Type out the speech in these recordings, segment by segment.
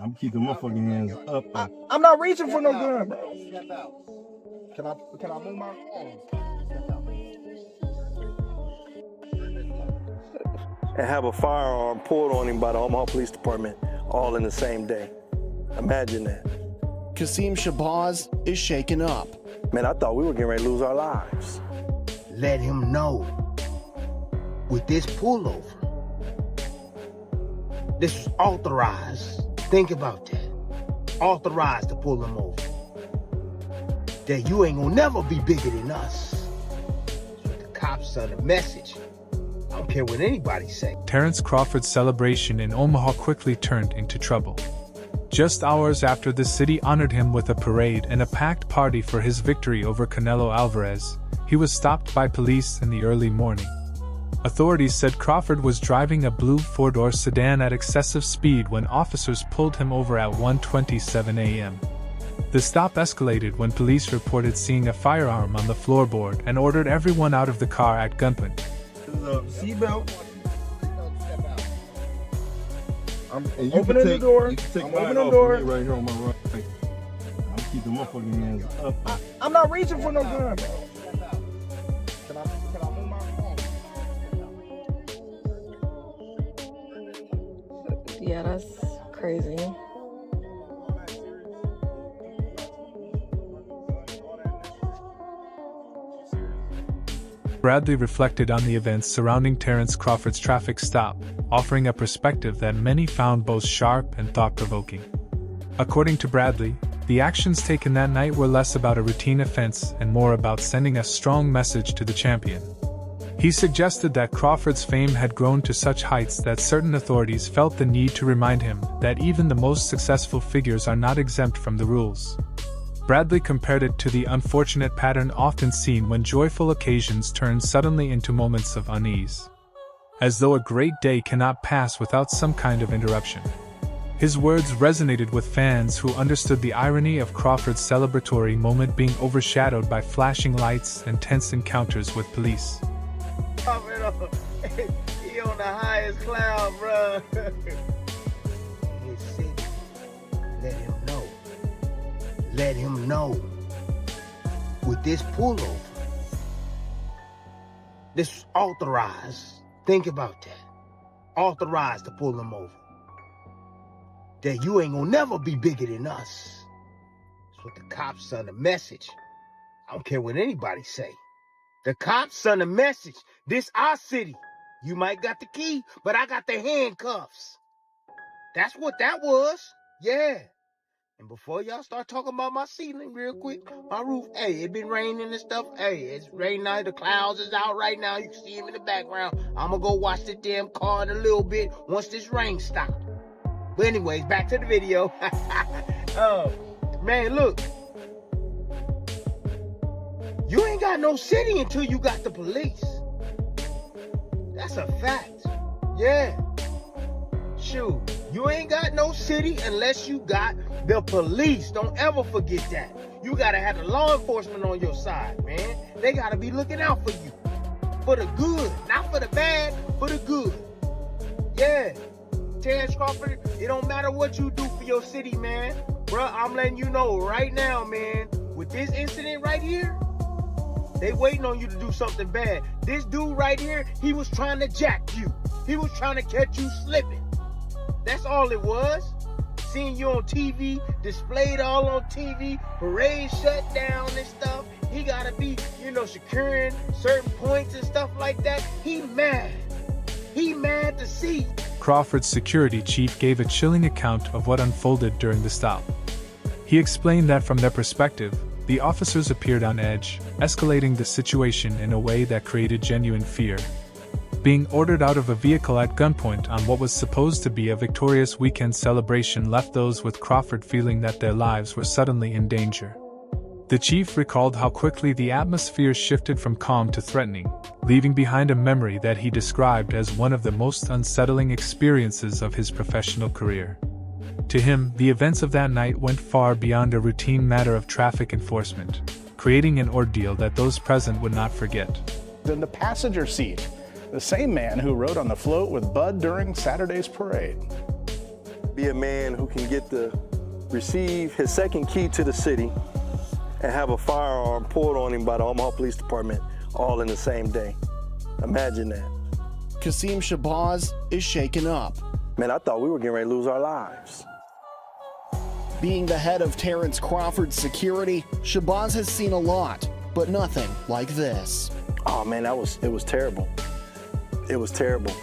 I'm keeping my fucking hands up. I'm not reaching for no gun, bro. Can I move my phone? And have a firearm pulled on him by the Omaha Police Department all in the same day. Imagine that. Qasim Shabazz is shaken up. Man, I thought we were getting ready to lose our lives. Let him know with this pullover, this was authorized. Think about that. Authorized to pull him over. That you ain't gonna never be bigger than us. The cops send a message. I don't care what anybody say. Terence Crawford's celebration in Omaha quickly turned into trouble. Just hours after the city honored him with a parade and a packed party for his victory over Canelo Alvarez, he was stopped by police in the early morning. Authorities said Crawford was driving a blue four-door sedan at excessive speed when officers pulled him over at 1:27 a.m. The stop escalated when police reported seeing a firearm on the floorboard and ordered everyone out of the car at gunpoint. Seatbelt. I'm And opening the door. You can take I'm mine opening the off door. of me right here on my right. I'm keeping my fucking hands up. I'm not reaching for no gun, bro. Can I move my phone? Yeah, that's crazy. Bradley reflected on the events surrounding Terence Crawford's traffic stop, offering a perspective that many found both sharp and thought-provoking. According to Bradley, the actions taken that night were less about a routine offense and more about sending a strong message to the champion. He suggested that Crawford's fame had grown to such heights that certain authorities felt the need to remind him that even the most successful figures are not exempt from the rules. Bradley compared it to the unfortunate pattern often seen when joyful occasions turn suddenly into moments of unease. As though a great day cannot pass without some kind of interruption. His words resonated with fans who understood the irony of Crawford's celebratory moment being overshadowed by flashing lights and tense encounters with police. He on the highest cloud, bro. His city. Let him know. Let him know. With this pullover, this was authorized. Think about that. Authorized to pull him over. That you ain't gonna never be bigger than us. That's what the cops send a message. I don't care what anybody say. The cops send a message. This our city. You might got the key, but I got the handcuffs. That's what that was. Yeah. And before y'all start talking about my ceiling real quick, my roof, hey, it been raining and stuff. Hey, it's raining out. The clouds is out right now. You can see them in the background. I'm going to go watch the damn car in a little bit once this rain stops. But anyways, back to the video. Oh, man, look. You ain't got no city until you got the police. That's a fact. Yeah. Shoot, you ain't got no city unless you got the police. Don't ever forget that. You gotta have the law enforcement on your side, man. They gotta be looking out for you. For the good, not for the bad, for the good. Yeah. Terence Crawford, it don't matter what you do for your city, man. Bruh, I'm letting you know right now, man. With this incident right here, they waiting on you to do something bad. This dude right here, he was trying to jack you. He was trying to catch you slipping. That's all it was. Seeing you on TV, displayed all on TV, parade shut down and stuff. He gotta be, securing certain points and stuff like that. He mad. He mad to see. Crawford's security chief gave a chilling account of what unfolded during the stop. He explained that from their perspective, the officers appeared on edge, escalating the situation in a way that created genuine fear. Being ordered out of a vehicle at gunpoint on what was supposed to be a victorious weekend celebration left those with Crawford feeling that their lives were suddenly in danger. The chief recalled how quickly the atmosphere shifted from calm to threatening, leaving behind a memory that he described as one of the most unsettling experiences of his professional career. To him, the events of that night went far beyond a routine matter of traffic enforcement, creating an ordeal that those present would not forget. In the passenger seat, the same man who rode on the float with Bud during Saturday's parade. be a man who can receive his second key to the city and have a firearm pulled on him by the Omaha Police Department all in the same day. Imagine that. Kasim Shabazz is shaken up. Man, I thought we were getting ready to lose our lives. Being the head of Terence Crawford's security, Shabazz has seen a lot, but nothing like this. Oh man, it was terrible. It was terrible.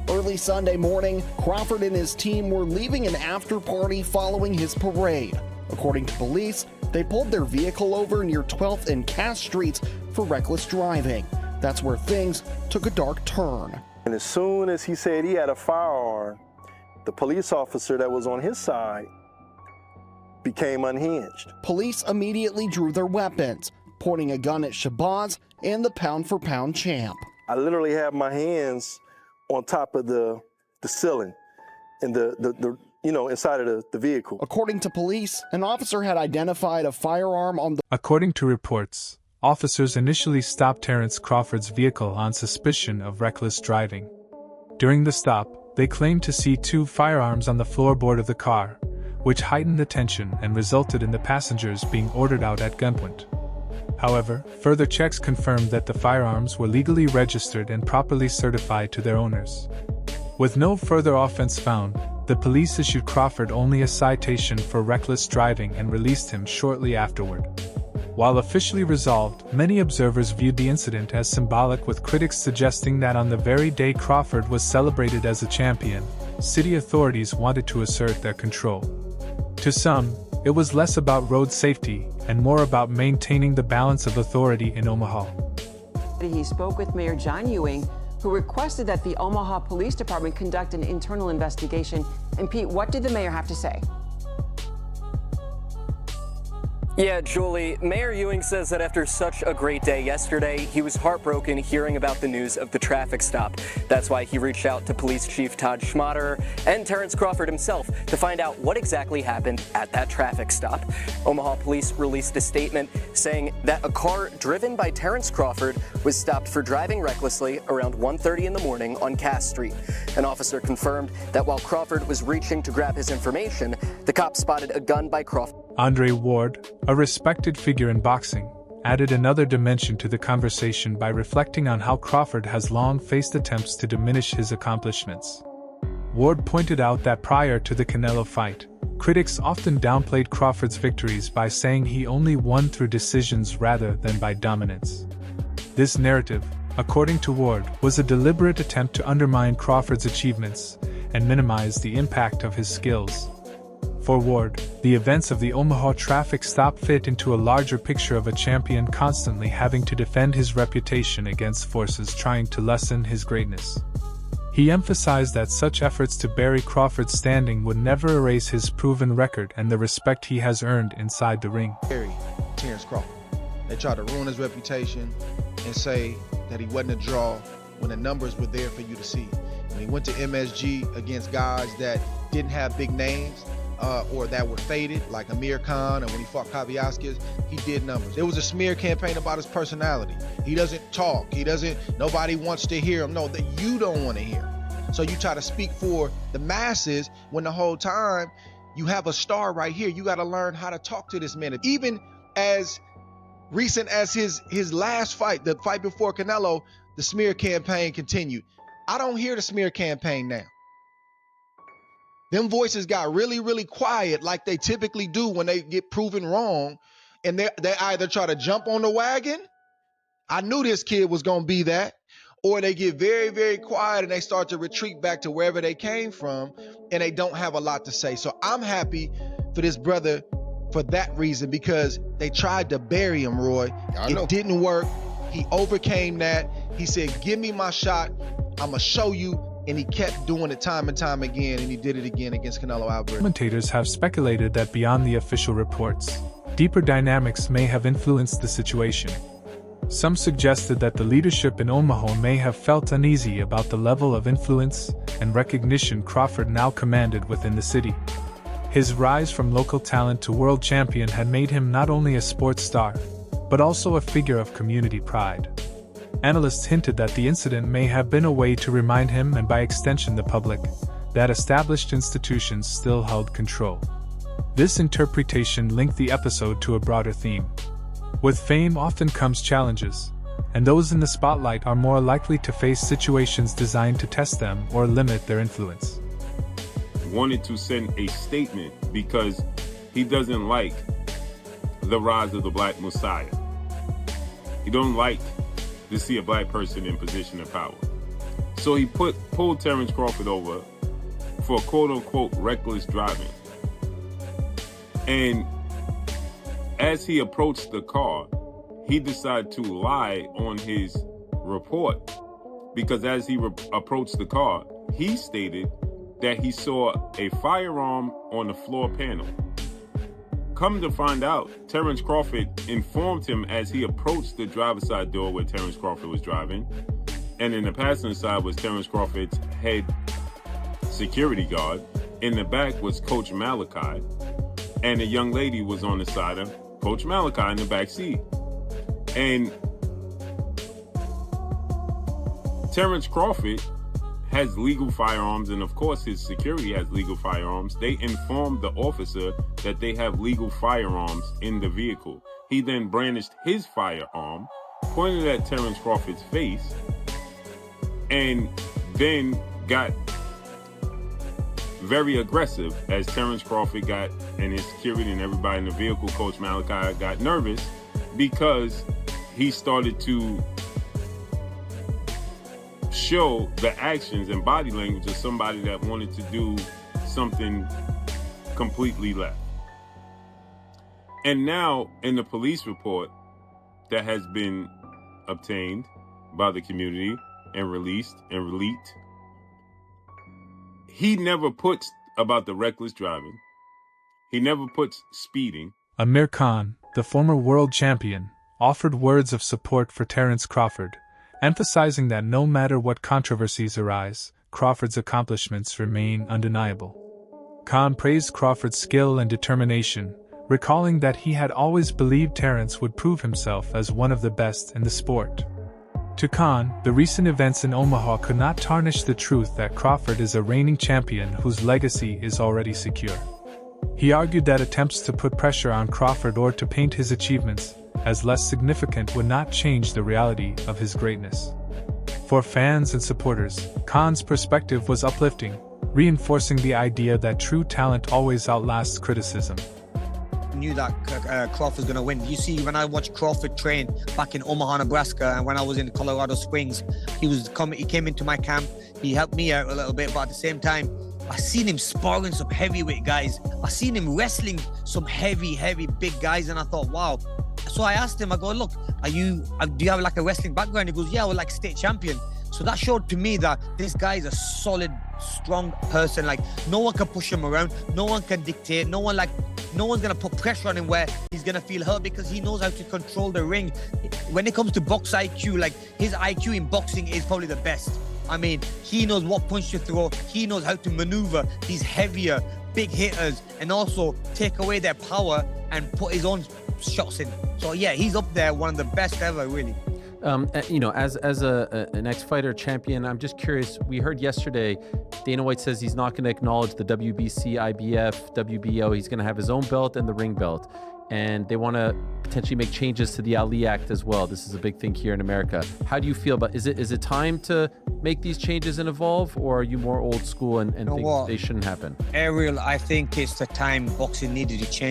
Early Sunday morning, Crawford and his team were leaving an after-party following his parade. According to police, they pulled their vehicle over near 12th and Cass Streets for reckless driving. That's where things took a dark turn. And as soon as he said he had a firearm, the police officer that was on his side became unhinged. Police immediately drew their weapons, pointing a gun at Shabazz and the pound-for-pound champ. I literally had my hands on top of the ceiling and inside of the vehicle. According to police, an officer had identified a firearm on the... According to reports, officers initially stopped Terence Crawford's vehicle on suspicion of reckless driving. During the stop, they claimed to see 2 firearms on the floorboard of the car, which heightened the tension and resulted in the passengers being ordered out at gunpoint. However, further checks confirmed that the firearms were legally registered and properly certified to their owners. With no further offense found, the police issued Crawford only a citation for reckless driving and released him shortly afterward. While officially resolved, many observers viewed the incident as symbolic, with critics suggesting that on the very day Crawford was celebrated as a champion, city authorities wanted to assert their control. To some, it was less about road safety and more about maintaining the balance of authority in Omaha. He spoke with Mayor John Ewing, who requested that the Omaha Police Department conduct an internal investigation. And Pete, what did the mayor have to say? Yeah, Julie, Mayor Ewing says that after such a great day yesterday, he was heartbroken hearing about the news of the traffic stop. That's why he reached out to Police Chief Todd Schmaderer and Terence Crawford himself to find out what exactly happened at that traffic stop. Omaha police released a statement saying that a car driven by Terence Crawford was stopped for driving recklessly around 1:30 in the morning on Cass Street. An officer confirmed that while Crawford was reaching to grab his information, the cop spotted a gun by Crawford. Andre Ward, a respected figure in boxing, added another dimension to the conversation by reflecting on how Crawford has long faced attempts to diminish his accomplishments. Ward pointed out that prior to the Canelo fight, critics often downplayed Crawford's victories by saying he only won through decisions rather than by dominance. This narrative, according to Ward, was a deliberate attempt to undermine Crawford's achievements and minimize the impact of his skills. For Ward, the events of the Omaha traffic stop fit into a larger picture of a champion constantly having to defend his reputation against forces trying to lessen his greatness. He emphasized that such efforts to bury Crawford's standing would never erase his proven record and the respect he has earned inside the ring. Terence Crawford. They tried to ruin his reputation and say that he wasn't a draw when the numbers were there for you to see. When he went to MSG against guys that didn't have big names, or that were faded, like Amir Khan, and when he fought Kaviaskis, he did numbers. There was a smear campaign about his personality. He doesn't talk. Nobody wants to hear him. No, that you don't want to hear. So you try to speak for the masses when the whole time you have a star right here. You got to learn how to talk to this man. Even as recent as his last fight, the fight before Canelo, the smear campaign continued. I don't hear the smear campaign now. Them voices got really, really quiet like they typically do when they get proven wrong. And they either try to jump on the wagon, I knew this kid was going to be that, or they get very, very quiet and they start to retreat back to wherever they came from and they don't have a lot to say. So I'm happy for this brother for that reason, because they tried to bury him, Roy. It didn't work. He overcame that. He said, give me my shot. I'm going to show you. And he kept doing it time and time again, and he did it again against Canelo Alvarez. Commentators have speculated that beyond the official reports, deeper dynamics may have influenced the situation. Some suggested that the leadership in Omaha may have felt uneasy about the level of influence and recognition Crawford now commanded within the city. His rise from local talent to world champion had made him not only a sports star, but also a figure of community pride. Analysts hinted that the incident may have been a way to remind him, and by extension the public, that established institutions still held control. This interpretation linked the episode to a broader theme. With fame often comes challenges, and those in the spotlight are more likely to face situations designed to test them or limit their influence. Wanted to send a statement because he doesn't like the rise of the Black Messiah. He don't like to see a black person in position of power. So he pulled Terence Crawford over for quote-unquote reckless driving. And as he approached the car, he decided to lie on his report, because as he approached the car, he stated that he saw a firearm on the floor panel. Come to find out, Terence Crawford informed him as he approached the driver's side door where Terence Crawford was driving, and in the passenger side was Terence Crawford's head security guard. In the back was Coach Malachi, and a young lady was on the side of Coach Malachi in the back seat. And Terence Crawford has legal firearms, and of course his security has legal firearms. They informed the officer that they have legal firearms in the vehicle. He then brandished his firearm, pointed at Terence Crawford's face, and then got very aggressive as Terence Crawford got, and his security and everybody in the vehicle, Coach Malachi, got nervous because he started to show the actions and body language of somebody that wanted to do something completely left. And now in the police report that has been obtained by the community and released and leaked, he never puts about the reckless driving. He never puts speeding. Amir Khan, the former world champion, offered words of support for Terence Crawford, emphasizing that no matter what controversies arise, Crawford's accomplishments remain undeniable. Khan praised Crawford's skill and determination, recalling that he had always believed Terence would prove himself as one of the best in the sport. To Khan, the recent events in Omaha could not tarnish the truth that Crawford is a reigning champion whose legacy is already secure. He argued that attempts to put pressure on Crawford or to paint his achievements as less significant would not change the reality of his greatness. For fans and supporters, Khan's perspective was uplifting, reinforcing the idea that true talent always outlasts criticism. Knew that Crawford was going to win. You see, when I watched Crawford train back in Omaha, Nebraska, and when I was in Colorado Springs, he came into my camp. He helped me out a little bit, but at the same time, I seen him sparring some heavyweight guys. I seen him wrestling some heavy big guys, and I thought, wow. So I asked him, I go, look, do you have like a wrestling background? He goes, yeah, I was like state champion. So that showed to me that this guy is a solid, strong person. Like, no one can push him around. No one can dictate. No one's going to put pressure on him where he's going to feel hurt, because he knows how to control the ring. When it comes to box IQ, like, his IQ in boxing is probably the best. I mean, he knows what punch to throw. He knows how to maneuver these heavier, big hitters and also take away their power and put his own shots in. So yeah, he's up there, one of the best ever, really. As an ex-fighter champion, I'm just curious. We heard yesterday, Dana White says he's not going to acknowledge the WBC, IBF, WBO. He's going to have his own belt and the ring belt. And they want to potentially make changes to the Ali Act as well. This is a big thing here in America. How do you feel about, is it time to make these changes and evolve, or are you more old school and think they shouldn't happen? Ariel, I think it's the time boxing needed to change.